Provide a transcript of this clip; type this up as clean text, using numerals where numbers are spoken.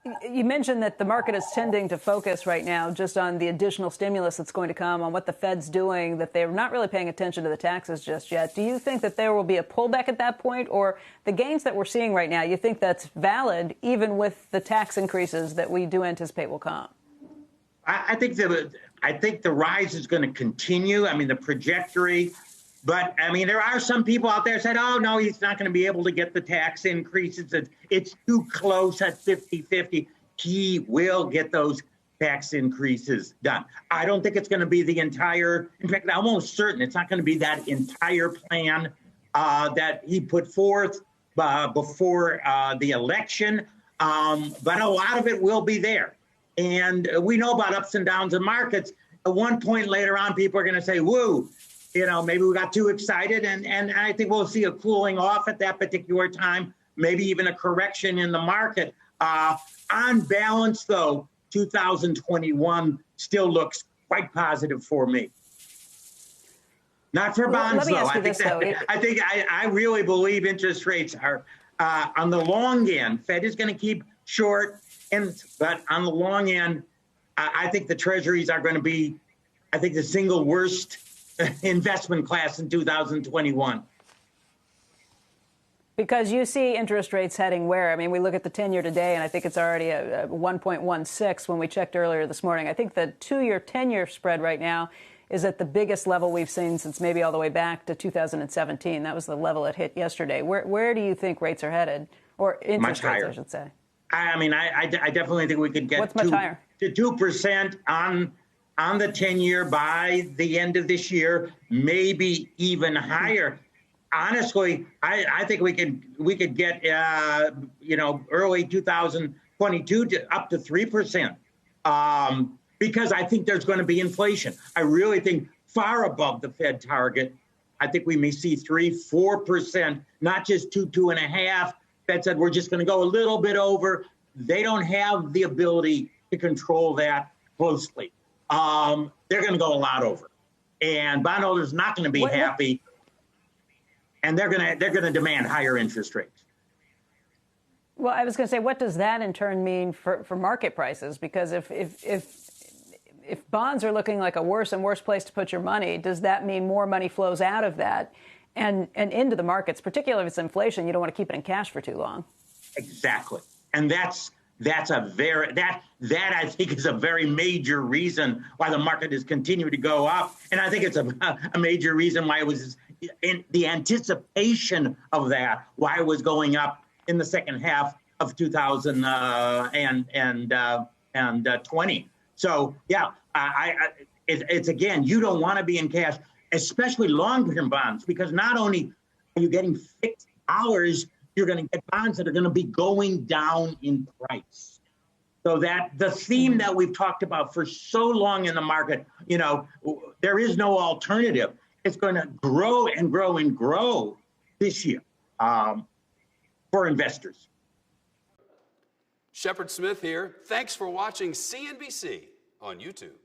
You mentioned that the market is tending to focus right now just on the additional stimulus that's going to come, on what the Fed's doing, that they're not really paying attention to the taxes just yet. Do you think that there will be a pullback at that point, or the gains that we're seeing right now, you think that's valid even with the tax increases that we do anticipate will come? I think the rise is going to continue. I mean, the trajectory. But, I mean, there are some people out there said, oh, no, he's not going to be able to get the tax increases. It's too close at 50-50. He will get those tax increases done. I don't think it's going to be the entire, in fact, I'm almost certain it's not going to be that entire plan that he put forth before the election. But a lot of it will be there. And we know about ups and downs in markets. At one point later on, people are going to say, woo. You know, maybe we got too excited, and I think we'll see a cooling off at that particular time, maybe even a correction in the market. On balance, though, 2021 still looks quite positive for me. Not for bonds, though. I really believe interest rates are on the long end. Fed is going to keep short, but on the long end, I think the treasuries are going to be, I think, the single worst investment class in 2021. Because you see interest rates heading where? I mean, we look at the 10-year today, and I think it's already at 1.16 when we checked earlier this morning. I think the 2-year, 10-year spread right now is at the biggest level we've seen since maybe all the way back to 2017. That was the level it hit yesterday. Where do you think rates are headed? Or interest rates, I should say. I mean, I definitely think we could get What's much higher? To 2% on the 10-year by the end of this year, maybe even higher. Honestly, I think we could get early 2022 to up to 3%, because I think there's going to be inflation. I really think far above the Fed target. I think we may see 3-4%, not just 2.5. Fed said we're just going to go a little bit over. They don't have the ability to control that closely. They're going to go a lot over, and bondholders not going to be happy, and they're going to demand higher interest rates. Well, I was going to say, what does that in turn mean for market prices? Because if bonds are looking like a worse and worse place to put your money, does that mean more money flows out of that and into the markets, particularly if it's inflation? You don't want to keep it in cash for too long. Exactly, and that I think is a very major reason why the market has continued to go up. And I think it's a major reason why it was in the anticipation of that, why it was going up in the second half of 2020. So, yeah, it's again, you don't want to be in cash, especially long-term bonds, because not only are you getting fixed hours, you're going to get bonds that are going to be going down in price. So that the theme that we've talked about for so long in the market, there is no alternative. It's going to grow and grow and grow this year for investors. Shepard Smith here. Thanks for watching CNBC on YouTube.